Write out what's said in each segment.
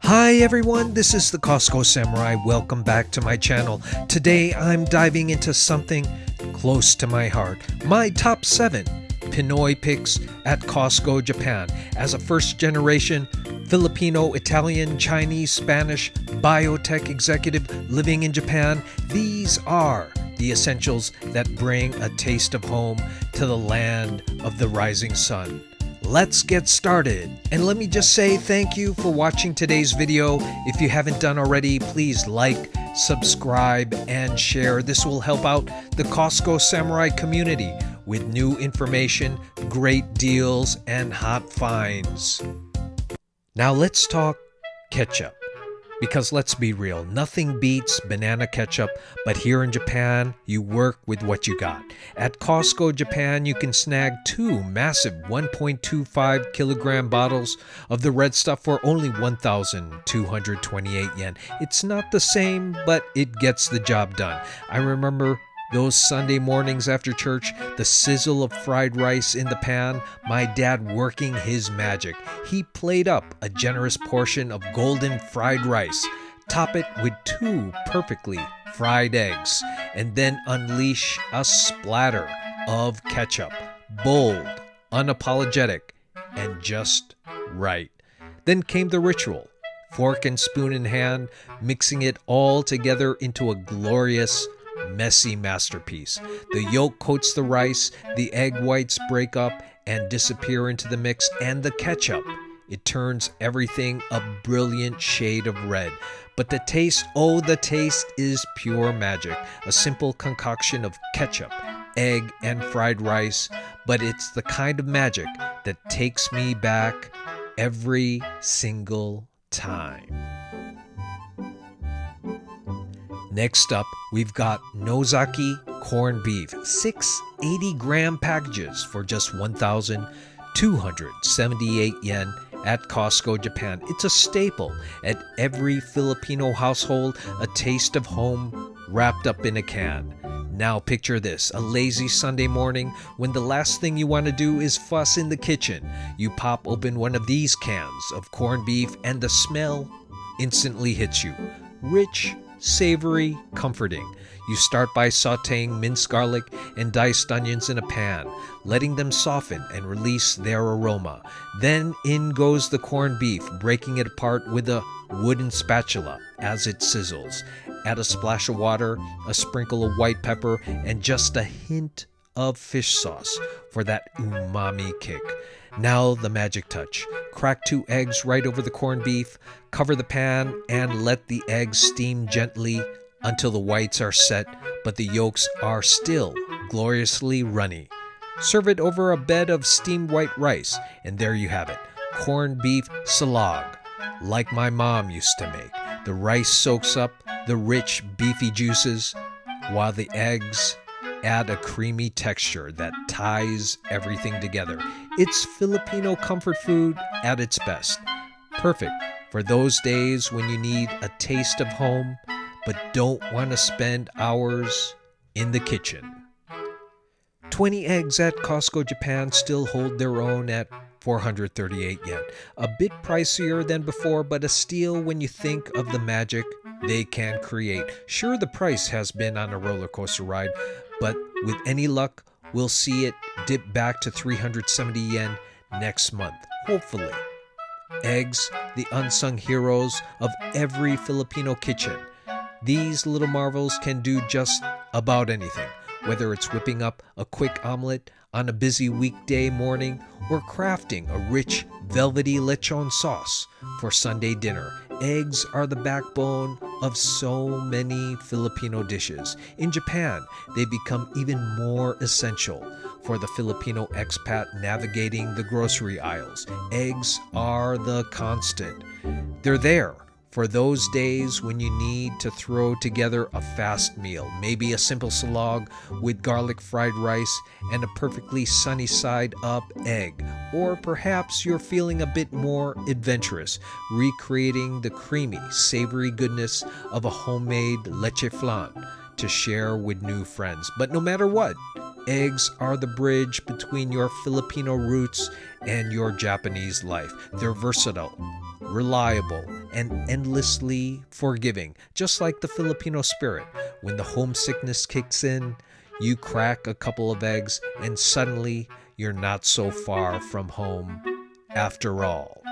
Hi everyone, this is the Costco Samurai. Welcome back to my channel. Today I'm diving into something close to my heart. My top 7 Pinoy picks at Costco Japan. As a first generation Filipino-Italian-Chinese-Spanish biotech executive living in Japan, these are the essentials that bring a taste of home to the land of the rising sun. Let's get started. And let me just say thank you for watching today's video. If you haven't done already, please like, subscribe, and share. This will help out the Costco Samurai community with new information, great deals, and hot finds. Now let's talk ketchup. Because let's be real, nothing beats banana ketchup, but here in Japan, you work with what you got. At Costco Japan, you can snag 2 massive 1.25 kilogram bottles of the red stuff for only 1,228 yen. It's not the same, but it gets the job done. I remember those Sunday mornings after church, the sizzle of fried rice in the pan, my dad working his magic. He played up a generous portion of golden fried rice, top it with 2 perfectly fried eggs, and then unleash a splatter of ketchup. Bold, unapologetic, and just right. Then came the ritual. Fork and spoon in hand, mixing it all together into a glorious messy masterpiece. The yolk coats the rice, the egg whites break up and disappear into the mix, and the ketchup, it turns everything a brilliant shade of red. But the taste, oh, the taste is pure magic. A simple concoction of ketchup, egg, and fried rice, but it's the kind of magic that takes me back every single time. Next up, we've got Nozaki corned beef, 6 80-gram packages for just 1,278 yen at Costco Japan. It's a staple at every Filipino household, a taste of home wrapped up in a can. Now picture this, a lazy Sunday morning when the last thing you want to do is fuss in the kitchen. You pop open one of these cans of corned beef and the smell instantly hits you. Rich, savory, comforting. You start by sautéing minced garlic and diced onions in a pan, letting them soften and release their aroma. Then in goes the corned beef, breaking it apart with a wooden spatula as it sizzles. Add a splash of water, a sprinkle of white pepper, and just a hint of fish sauce for that umami kick. Now the magic touch. Crack 2 eggs right over the corned beef, cover the pan, and let the eggs steam gently until the whites are set, but the yolks are still gloriously runny. Serve it over a bed of steamed white rice, and there you have it. Corned beef salog, like my mom used to make. The rice soaks up the rich, beefy juices, while the eggs add a creamy texture that ties everything together. It's Filipino comfort food at its best. Perfect for those days when you need a taste of home but don't want to spend hours in the kitchen. 20 eggs at Costco Japan still hold their own at 438 yen. A bit pricier than before, but a steal when you think of the magic they can create. Sure, the price has been on a roller coaster ride, but with any luck, we'll see it dip back to 370 yen next month, hopefully. Eggs, the unsung heroes of every Filipino kitchen. These little marvels can do just about anything, whether it's whipping up a quick omelet on a busy weekday morning or crafting a rich, velvety lechon sauce for Sunday dinner. Eggs are the backbone of so many Filipino dishes. In Japan, they become even more essential for the Filipino expat navigating the grocery aisles. Eggs are the constant. They're there for those days when you need to throw together a fast meal, maybe a simple salog with garlic fried rice and a perfectly sunny side up egg. Or perhaps you're feeling a bit more adventurous, recreating the creamy, savory goodness of a homemade leche flan to share with new friends. But no matter what, eggs are the bridge between your Filipino roots and your Japanese life. They're versatile, reliable, and endlessly forgiving, just like the Filipino spirit. When the homesickness kicks in, you crack a couple of eggs and suddenly you're not so far from home after all.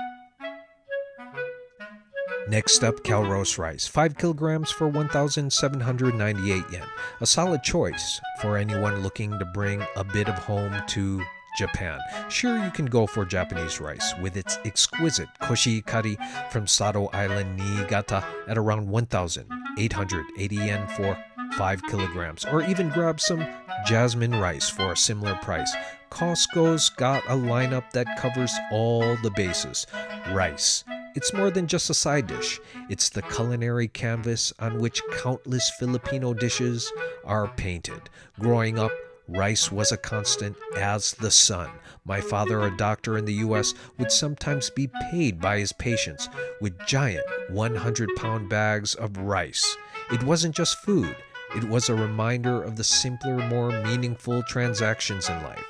Next up, Cal roast rice, 5 kilograms for 1,798 yen. A solid choice for anyone looking to bring a bit of home to Japan. Sure, you can go for Japanese rice with its exquisite koshikari from Sado Island, Niigata at around 1,880 yen for 5 kilograms, or even grab some jasmine rice for a similar price. Costco's got a lineup that covers all the bases. Rice. It's more than just a side dish. It's the culinary canvas on which countless Filipino dishes are painted. Growing up, rice was a constant as the sun. My father, a doctor in the U.S., would sometimes be paid by his patients with giant 100-pound bags of rice. It wasn't just food. It was a reminder of the simpler, more meaningful transactions in life.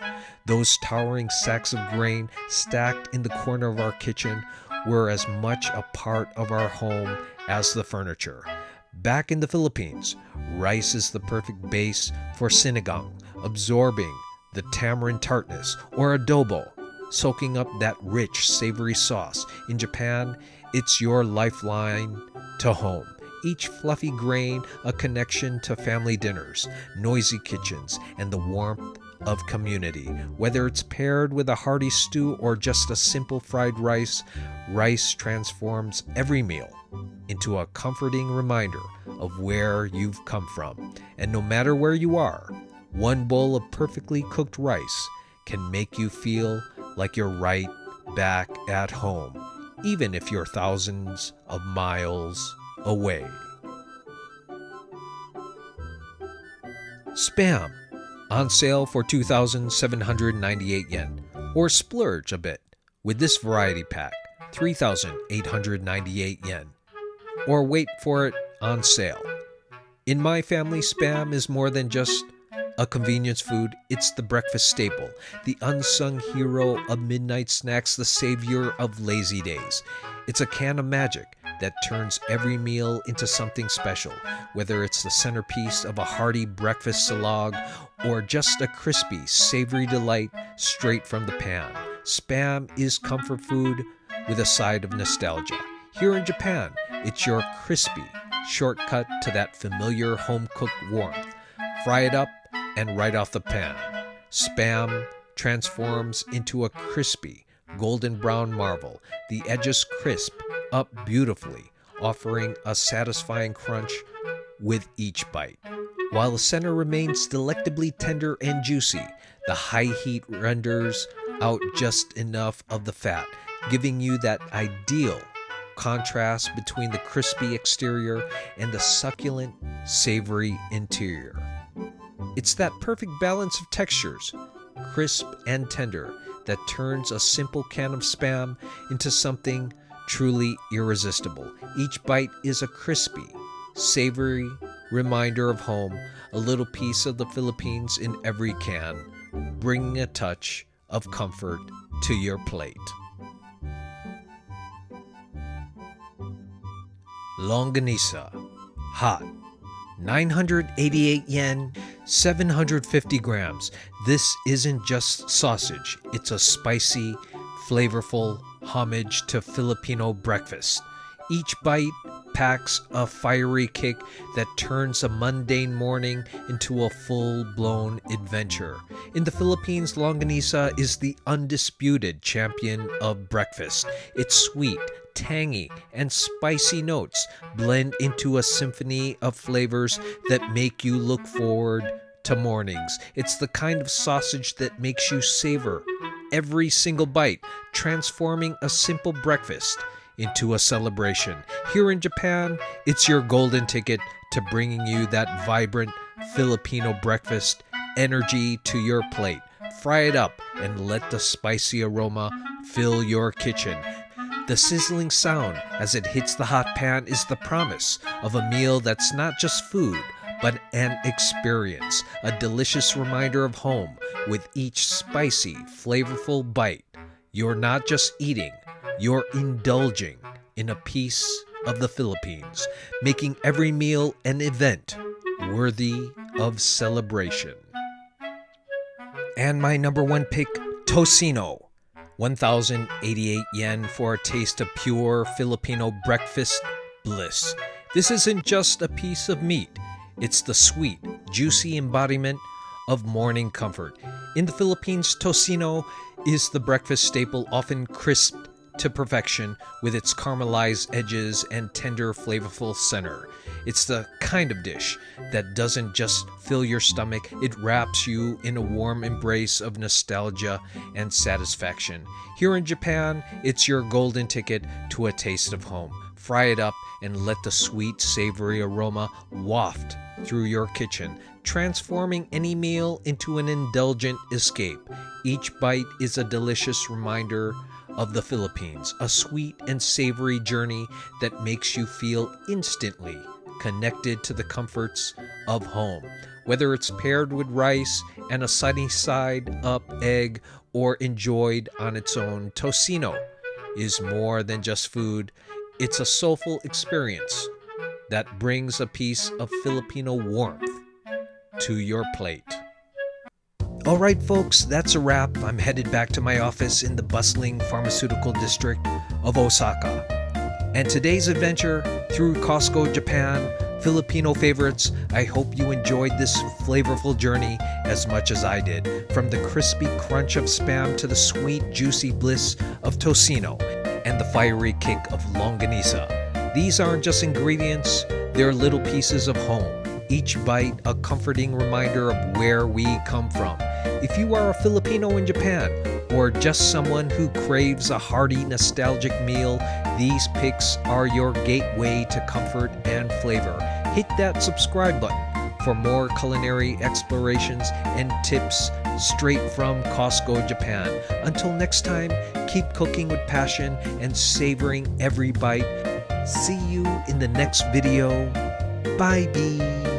Those towering sacks of grain stacked in the corner of our kitchen were as much a part of our home as the furniture. Back in the Philippines, rice is the perfect base for sinigang, absorbing the tamarind tartness, or adobo, soaking up that rich, savory sauce. In Japan, it's your lifeline to home. Each fluffy grain a connection to family dinners, noisy kitchens, and the warmth of community. Whether it's paired with a hearty stew or just a simple fried rice, rice transforms every meal into a comforting reminder of where you've come from. And no matter where you are, one bowl of perfectly cooked rice can make you feel like you're right back at home, even if you're thousands of miles away. SPAM, on sale for 2,798 yen, or splurge a bit with this variety pack, 3,898 yen, or wait for it on sale. In my family, SPAM is more than just a convenience food. It's the breakfast staple, the unsung hero of midnight snacks, the savior of lazy days. It's a can of magic that turns every meal into something special, whether it's the centerpiece of a hearty breakfast salad or just a crispy, savory delight straight from the pan. SPAM is comfort food with a side of nostalgia. Here in Japan, it's your crispy shortcut to that familiar home-cooked warmth. Fry it up and right off the pan. SPAM transforms into a crispy, golden brown marvel, the edges crisp up beautifully, offering a satisfying crunch with each bite. While the center remains delectably tender and juicy, the high heat renders out just enough of the fat, giving you that ideal contrast between the crispy exterior and the succulent, savory interior. It's that perfect balance of textures, crisp and tender, that turns a simple can of SPAM into something truly irresistible. Each bite is a crispy, savory reminder of home, a little piece of the Philippines in every can, bringing a touch of comfort to your plate. Longanisa, hot, 988 yen, 750 grams. This isn't just sausage, it's a spicy, flavorful homage to Filipino breakfast. Each bite packs a fiery kick that turns a mundane morning into a full-blown adventure. In the Philippines, Longanisa is the undisputed champion of breakfast. Its sweet, tangy, and spicy notes blend into a symphony of flavors that make you look forward to mornings. It's the kind of sausage that makes you savor every single bite, transforming a simple breakfast into a celebration. Here in Japan, it's your golden ticket to bringing you that vibrant Filipino breakfast energy to your plate. Fry it up and let the spicy aroma fill your kitchen. The sizzling sound as it hits the hot pan is the promise of a meal that's not just food, but an experience, a delicious reminder of home. With each spicy, flavorful bite, you're not just eating, you're indulging in a piece of the Philippines, making every meal an event worthy of celebration. And my number one pick, tocino. 1,088 yen for a taste of pure Filipino breakfast bliss. This isn't just a piece of meat. It's the sweet, juicy embodiment of morning comfort. In the Philippines, tocino is the breakfast staple, often crisped to perfection with its caramelized edges and tender, flavorful center. It's the kind of dish that doesn't just fill your stomach, it wraps you in a warm embrace of nostalgia and satisfaction. Here in Japan, it's your golden ticket to a taste of home. Fry it up and let the sweet, savory aroma waft through your kitchen, transforming any meal into an indulgent escape. Each bite is a delicious reminder of the Philippines, a sweet and savory journey that makes you feel instantly connected to the comforts of home. Whether it's paired with rice and a sunny side up egg or enjoyed on its own, tocino is more than just food. It's a soulful experience that brings a piece of Filipino warmth to your plate. All right, folks, that's a wrap. I'm headed back to my office in the bustling pharmaceutical district of Osaka. And today's adventure through Costco Japan, Filipino favorites, I hope you enjoyed this flavorful journey as much as I did. From the crispy crunch of SPAM to the sweet, juicy bliss of tocino and the fiery kick of Longanisa. These aren't just ingredients, they're little pieces of home. Each bite a comforting reminder of where we come from. If you are a Filipino in Japan, or just someone who craves a hearty, nostalgic meal, these picks are your gateway to comfort and flavor. Hit that subscribe button for more culinary explorations and tips straight from Costco Japan. Until next time, keep cooking with passion and savoring every bite. See you in the next video. Bye-bye.